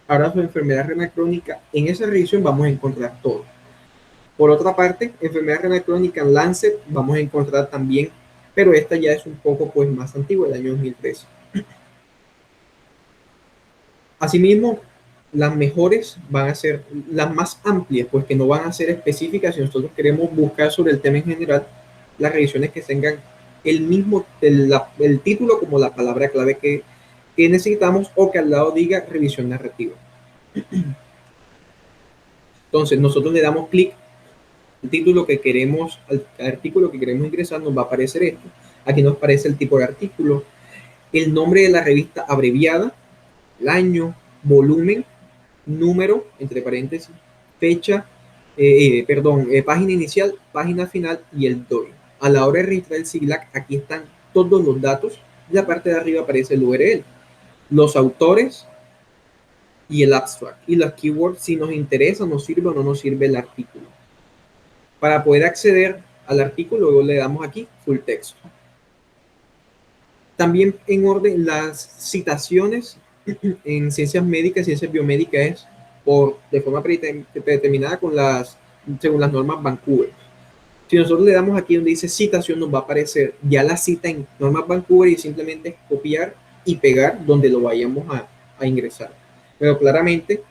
ahora sobre enfermedad renal crónica, en esa revisión vamos a encontrar todo. Por otra parte, enfermedad renal crónica en Lancet vamos a encontrar también, pero esta ya es un poco pues más antigua, del año 2013. Asimismo, las mejores van a ser las más amplias, pues que no van a ser específicas. Si nosotros queremos buscar sobre el tema en general, las revisiones que tengan el mismo, el título como la palabra clave que necesitamos, o que al lado diga revisión narrativa. Entonces nosotros le damos clic al título que queremos, al artículo que queremos ingresar, nos va a aparecer esto. Aquí nos aparece el tipo de artículo, el nombre de la revista abreviada, el año, volumen, número, entre paréntesis, fecha, página inicial, página final y el DOI. A la hora de registrar el SIGLAC, aquí están todos los datos. En la parte de arriba aparece el URL, los autores y el abstract, y las keywords, si nos interesa, nos sirve o no nos sirve el artículo. Para poder acceder al artículo, luego le damos aquí full text. También en orden, las citaciones en ciencias médicas, ciencias biomédicas, es de forma predeterminada según las normas Vancouver. Si nosotros le damos aquí donde dice citación, nos va a aparecer ya la cita en normas Vancouver, y simplemente copiar y pegar donde lo vayamos a ingresar. Pero claramente,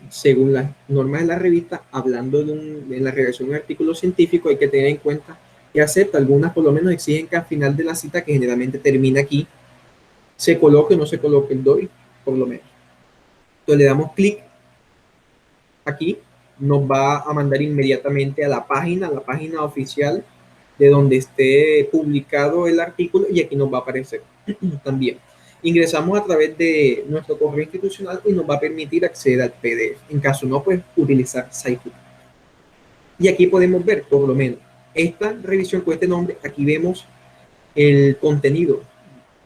según las normas de la revista, hablando de la redacción de un artículo científico, hay que tener en cuenta que acepta, algunas por lo menos exigen que al final de la cita, que generalmente termina aquí, se coloque o no se coloque el DOI, por lo menos. Entonces le damos clic aquí, nos va a mandar inmediatamente a la página oficial de donde esté publicado el artículo, y aquí nos va a aparecer también. Ingresamos a través de nuestro correo institucional y nos va a permitir acceder al PDF. En caso no, pues utilizar SciHub. Y aquí podemos ver, por lo menos, esta revisión con este nombre. Aquí vemos el contenido.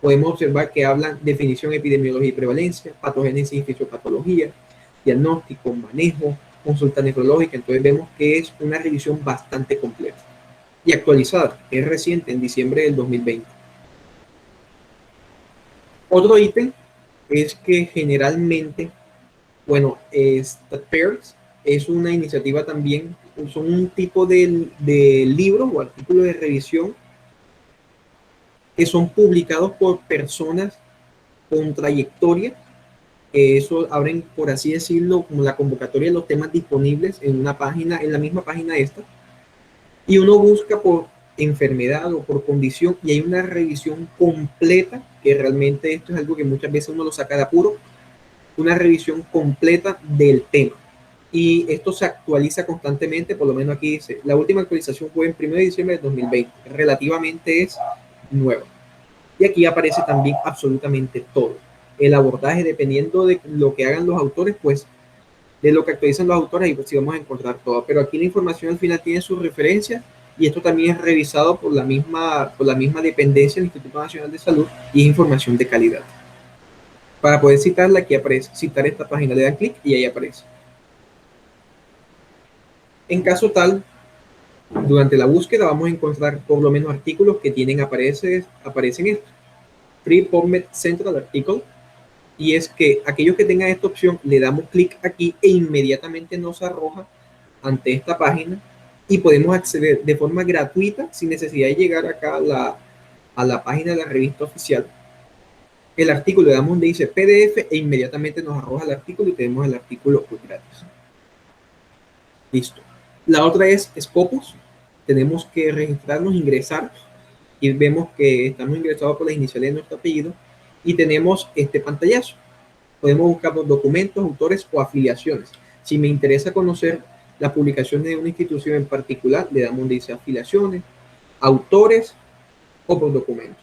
Podemos observar que hablan definición, epidemiología y prevalencia, patogénesis y fisiopatología, diagnóstico, manejo, consulta nefrológica. Entonces vemos que es una revisión bastante completa y actualizada, es reciente, en diciembre del 2020. Otro ítem es que generalmente, bueno, StatPairs es una iniciativa también, son un tipo de libros o artículos de revisión que son publicados por personas con trayectoria. Eso abren, por así decirlo, como la convocatoria de los temas disponibles en una página, en la misma página esta, y uno busca por enfermedad o por condición y hay una revisión completa, que realmente esto es algo que muchas veces uno lo saca de apuro, una revisión completa del tema. Y esto se actualiza constantemente, por lo menos aquí dice, la última actualización fue en 1 de diciembre de 2020, relativamente es nueva. Y aquí aparece también absolutamente todo. El abordaje, dependiendo de lo que hagan los autores, pues de lo que actualizan los autores, y pues sí vamos a encontrar todo. Pero aquí la información al final tiene sus referencias y esto también es revisado por la misma dependencia del Instituto Nacional de Salud y es información de calidad. Para poder citarla, aquí aparece, citar esta página, le dan clic y ahí aparece. En caso tal, durante la búsqueda vamos a encontrar por lo menos artículos que tienen, aparecen esto. Free PubMed Central Article, y es que aquellos que tengan esta opción le damos clic aquí e inmediatamente nos arroja ante esta página y podemos acceder de forma gratuita sin necesidad de llegar acá a la página de la revista oficial. El artículo le damos donde dice PDF e inmediatamente nos arroja el artículo y tenemos el artículo gratis. Listo. La otra es Scopus. Tenemos que registrarnos, ingresar y vemos que estamos ingresados por las iniciales de nuestro apellido y tenemos este pantallazo. Podemos buscar por documentos, autores o afiliaciones. Si me interesa conocer la publicación de una institución en particular, le damos donde dice afiliaciones, autores o por documentos.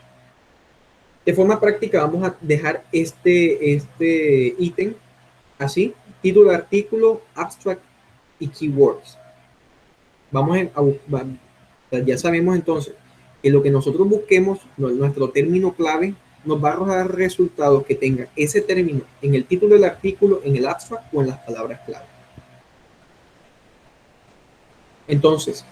De forma práctica vamos a dejar este ítem así, título de artículo, abstract y keywords. Ya sabemos entonces que lo que nosotros busquemos, nuestro término clave, nos va a arrojar resultados que tengan ese término en el título del artículo, en el abstract o en las palabras clave. Entonces,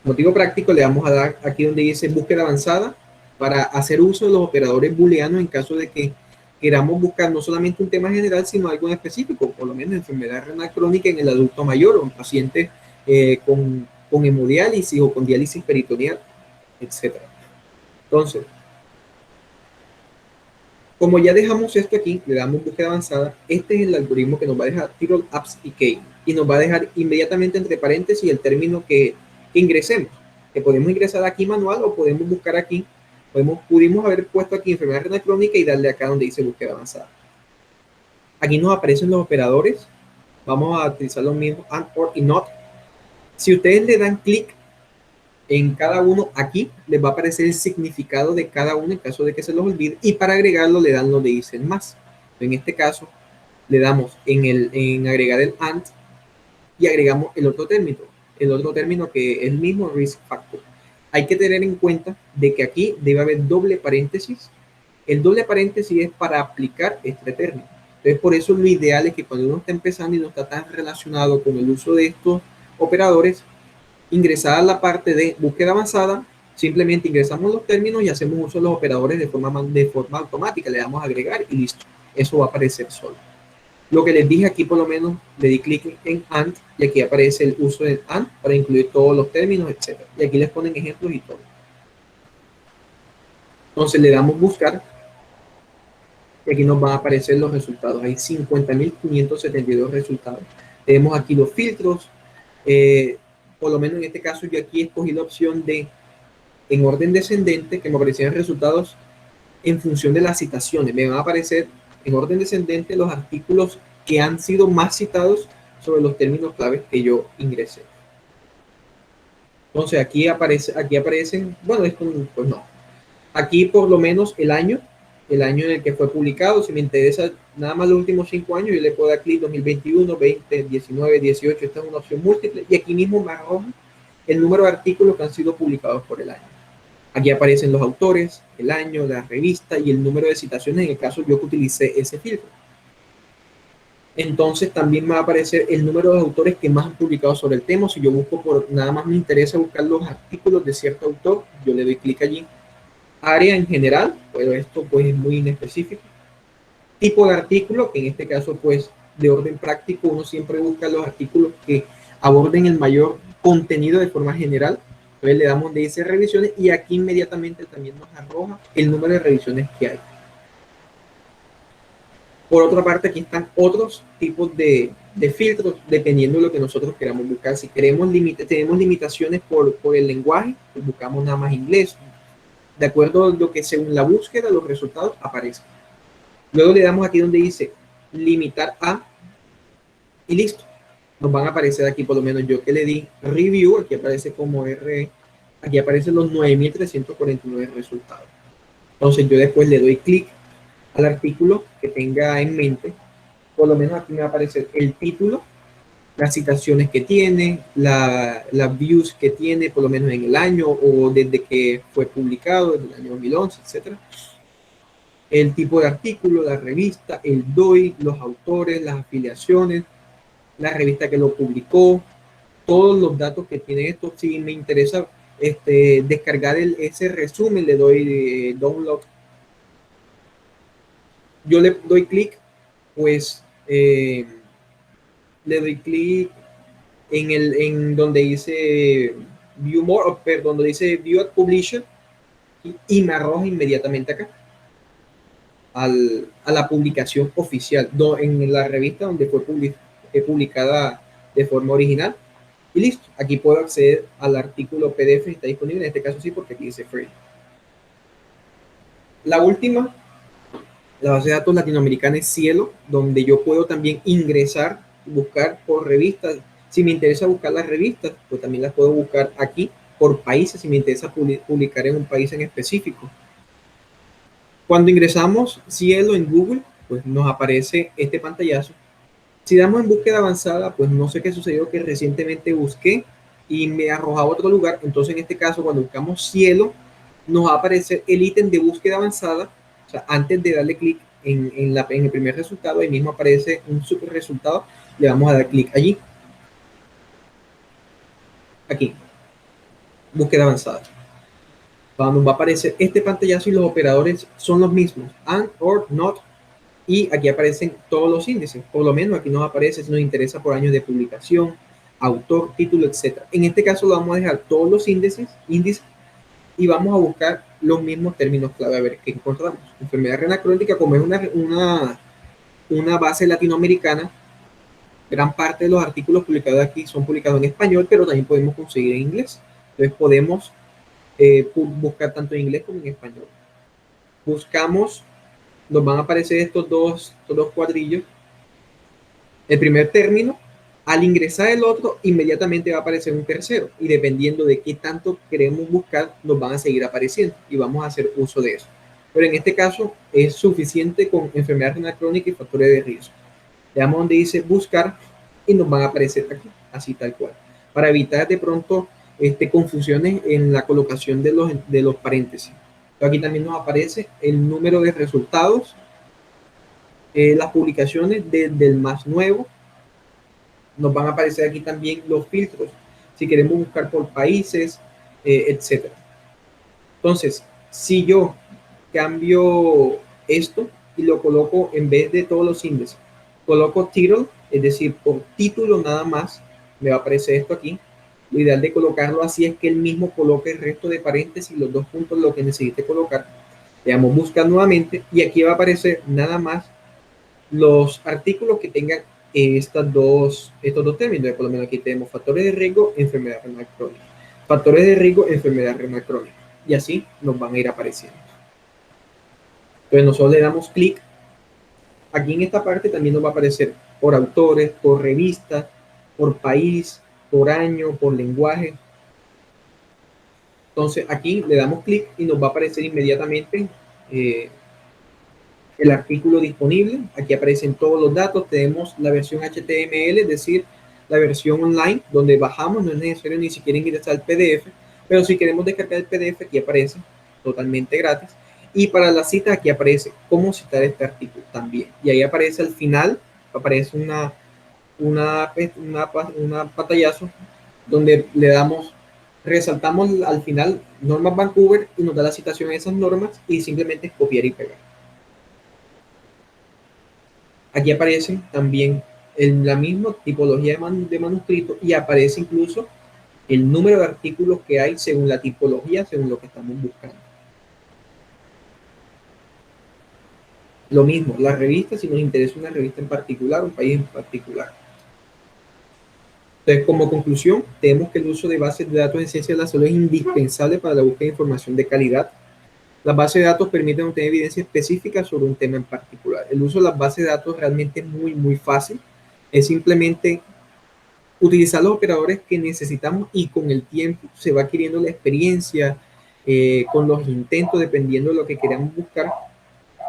motivo práctico, le vamos a dar aquí donde dice búsqueda avanzada para hacer uso de los operadores booleanos en caso de que queramos buscar no solamente un tema general, sino algo en específico, por lo menos enfermedad renal crónica en el adulto mayor o en pacientes con hemodiálisis o con diálisis peritoneal, etc. Entonces, como ya dejamos esto aquí, le damos búsqueda avanzada, este es el algoritmo que nos va a dejar title, apps y key, y nos va a dejar inmediatamente entre paréntesis el término que ingresemos, que podemos ingresar aquí manual o podemos buscar aquí, pudimos haber puesto aquí enfermedad renal crónica y darle acá donde dice búsqueda avanzada. Aquí nos aparecen los operadores, vamos a utilizar los mismos and, or y not. Si ustedes le dan clic en cada uno, aquí les va a aparecer el significado de cada uno en caso de que se los olvide, y para agregarlo le dan donde dicen más. En este caso le damos en agregar el and y agregamos el otro término que es el mismo, risk factor. Hay que tener en cuenta de que aquí debe haber doble paréntesis. El doble paréntesis es para aplicar este término. Entonces, por eso lo ideal es que cuando uno está empezando y no está tan relacionado con el uso de estos operadores, ingresar a la parte de búsqueda avanzada, simplemente ingresamos los términos y hacemos uso de los operadores de forma automática, le damos a agregar y listo. Eso va a aparecer solo. Lo que les dije aquí, por lo menos, le di clic en AND y aquí aparece el uso del AND para incluir todos los términos, etc. Y aquí les ponen ejemplos y todo. Entonces le damos buscar y aquí nos van a aparecer los resultados. Hay 50.572 resultados. Tenemos aquí los filtros. Por lo menos en este caso yo aquí escogí la opción de en orden descendente, que me aparecieran resultados en función de las citaciones. Me van a aparecer en orden descendente los artículos que han sido más citados sobre los términos claves que yo ingresé. Entonces aquí aparecen, bueno, esto pues no. Aquí por lo menos el año en el que fue publicado. Si me interesa nada más los últimos 5 años, yo le puedo dar clic 2021, 20, 19, 18, esta es una opción múltiple y aquí mismo me arroja el número de artículos que han sido publicados por el año. Aquí aparecen los autores, el año, la revista y el número de citaciones en el caso yo que utilicé ese filtro. Entonces también me va a aparecer el número de autores que más han publicado sobre el tema. Si yo busco por, nada más me interesa buscar los artículos de cierto autor, yo le doy clic allí. Área en general, pero esto pues es muy inespecífico. Tipo de artículo, que en este caso pues de orden práctico, uno siempre busca los artículos que aborden el mayor contenido de forma general. Entonces le damos de dice revisiones y aquí inmediatamente también nos arroja el número de revisiones que hay. Por otra parte, aquí están otros tipos de filtros, dependiendo de lo que nosotros queramos buscar. Si queremos tenemos limitaciones por el lenguaje, pues buscamos nada más inglés. De acuerdo a lo que según la búsqueda, los resultados aparecen. Luego le damos aquí donde dice limitar a y listo. Nos van a aparecer aquí, por lo menos yo que le di review, aquí aparece como aquí aparecen los 9.349 resultados. Entonces yo después le doy clic al artículo que tenga en mente. Por lo menos aquí me va a aparecer el título, las citaciones que tiene, las views que tiene, por lo menos en el año o desde que fue publicado, desde el año 2011, etcétera. El tipo de artículo, la revista, el DOI, los autores, las afiliaciones, la revista que lo publicó, todos los datos que tiene esto. Si me interesa descargar ese resumen, le doy download. Yo le doy clic, pues le doy clic en donde dice View More, perdón, donde dice View at Publisher y me arroja inmediatamente acá a la publicación oficial, en la revista donde fue publicada de forma original. Y listo, aquí puedo acceder al artículo PDF que está disponible, en este caso sí, porque aquí dice free. La última, la base de datos latinoamericana es Cielo, donde yo puedo también ingresar, buscar por revistas. Si me interesa buscar las revistas, pues también las puedo buscar aquí por países, si me interesa publicar en un país en específico. Cuando ingresamos Cielo en Google, pues nos aparece este pantallazo. Si damos en búsqueda avanzada, pues no sé qué sucedió, que recientemente busqué y me arroja a otro lugar. Entonces, en este caso, cuando buscamos Cielo, nos va a aparecer el ítem de búsqueda avanzada. O sea, antes de darle clic en el primer resultado, ahí mismo aparece un super resultado. Le vamos a dar clic allí. Aquí. Búsqueda avanzada. Nos va a aparecer este pantallazo y los operadores son los mismos. And, or, not. Y aquí aparecen todos los índices. Por lo menos aquí nos aparece si nos interesa por años de publicación, autor, título, etc. En este caso lo vamos a dejar todos los índices y vamos a buscar los mismos términos clave a ver qué encontramos. Enfermedad renal crónica, como es una base latinoamericana, gran parte de los artículos publicados aquí son publicados en español, pero también podemos conseguir en inglés. Entonces podemos buscar tanto en inglés como en español. Buscamos, nos van a aparecer estos dos cuadrillos. El primer término, al ingresar el otro, inmediatamente va a aparecer un tercero. Y dependiendo de qué tanto queremos buscar, nos van a seguir apareciendo y vamos a hacer uso de eso. Pero en este caso es suficiente con enfermedad renal crónica y factores de riesgo. Le damos donde dice buscar y nos van a aparecer aquí, así tal cual. Para evitar de pronto confusiones en la colocación de los paréntesis. Aquí también nos aparece el número de resultados, las publicaciones desde el más nuevo. Nos van a aparecer aquí también los filtros, si queremos buscar por países, etc. Entonces, si yo cambio esto y lo coloco en vez de todos los índices, coloco title, es decir, por título nada más, me va a aparecer esto aquí. Lo ideal de colocarlo así es que él mismo coloque el resto de paréntesis, los dos puntos, lo que necesite colocar. Le damos buscar nuevamente y aquí va a aparecer nada más los artículos que tengan estos dos términos. Por lo menos aquí tenemos factores de riesgo, enfermedad renal crónica. Factores de riesgo, enfermedad renal crónica. Y así nos van a ir apareciendo. Entonces nosotros le damos clic. Aquí en esta parte también nos va a aparecer por autores, por revista, por país, por año, por lenguaje. Entonces aquí le damos clic y nos va a aparecer inmediatamente el artículo disponible. Aquí aparecen todos los datos. Tenemos la versión HTML, es decir, la versión online donde bajamos. No es necesario ni siquiera ingresar al PDF, pero si queremos descargar el PDF, aquí aparece totalmente gratis. Y para la cita aquí aparece cómo citar este artículo también. Y ahí aparece al final aparece una pantallazo donde le damos, resaltamos al final normas Vancouver y nos da la citación de esas normas y simplemente es copiar y pegar. Aquí aparecen también en la misma tipología de manuscrito y aparece incluso el número de artículos que hay según la tipología, según lo que estamos buscando. Lo mismo, la revista, si nos interesa una revista en particular, un país en particular. Entonces, como conclusión, tenemos que el uso de bases de datos en ciencia de la salud es indispensable para la búsqueda de información de calidad. Las bases de datos permiten obtener evidencia específica sobre un tema en particular. El uso de las bases de datos realmente es muy fácil. Es simplemente utilizar los operadores que necesitamos y con el tiempo se va adquiriendo la experiencia, con los intentos, dependiendo de lo que queramos buscar.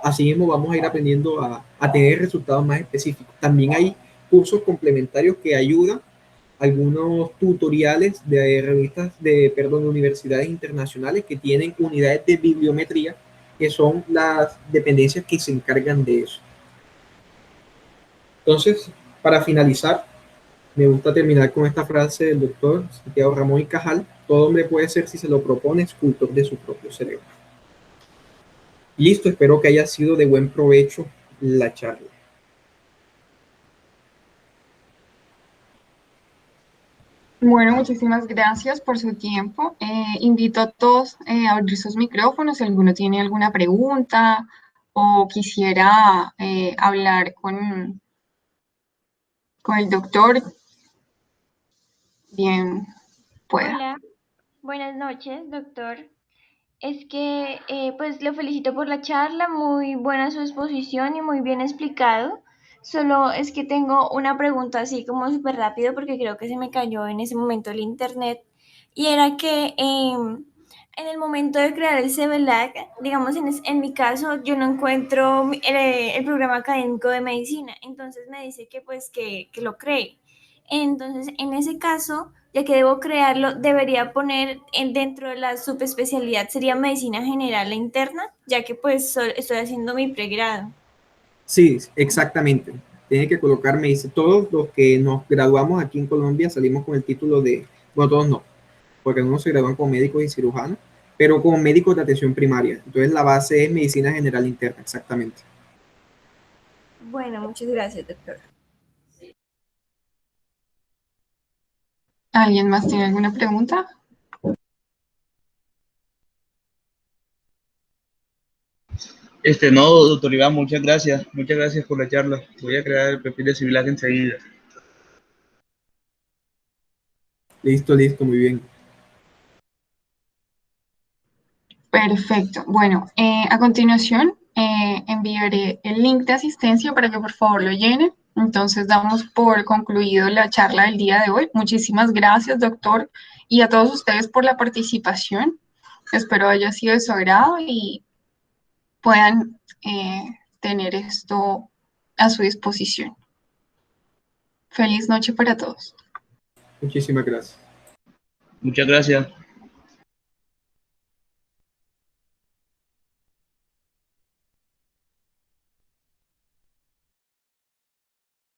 Así mismo vamos a ir aprendiendo a tener resultados más específicos. También hay cursos complementarios que ayudan, algunos tutoriales de revistas de universidades internacionales que tienen unidades de bibliometría, que son las dependencias que se encargan de eso. Entonces, para finalizar, me gusta terminar con esta frase del doctor Santiago Ramón y Cajal: todo hombre puede ser, si se lo propone, escultor de su propio cerebro. Listo, espero que haya sido de buen provecho la charla. Bueno, muchísimas gracias por su tiempo. Invito a todos a abrir sus micrófonos si alguno tiene alguna pregunta o quisiera hablar con el doctor. Bien, pueda. Hola, buenas noches, doctor. Es que pues lo felicito por la charla, muy buena su exposición y muy bien explicado. Solo es que tengo una pregunta así como súper rápido porque creo que se me cayó en ese momento el internet. Y era que en el momento de crear el CBLAC, digamos en mi caso, yo no encuentro el programa académico de medicina. Entonces me dice que pues que lo cree. Entonces, en ese caso, ya que debo crearlo, debería poner dentro de la subespecialidad, sería medicina general e interna, ya que pues estoy haciendo mi pregrado. Sí, exactamente. Tiene que colocar, me dice, todos los que nos graduamos aquí en Colombia salimos con el título de, bueno, todos no, porque algunos se gradúan como médicos y cirujanos, pero como médicos de atención primaria. Entonces la base es medicina general interna, exactamente. Bueno, muchas gracias, doctor. ¿Alguien más tiene alguna pregunta? No, doctor Iván, muchas gracias por la charla. Voy a crear el perfil de Civilac enseguida. Listo, listo, muy bien. Perfecto. Bueno, a continuación enviaré el link de asistencia para que por favor lo llenen. Entonces damos por concluido la charla del día de hoy. Muchísimas gracias, doctor, y a todos ustedes por la participación. Espero haya sido de su agrado y puedan tener esto a su disposición. Feliz noche para todos. Muchísimas gracias. Muchas gracias.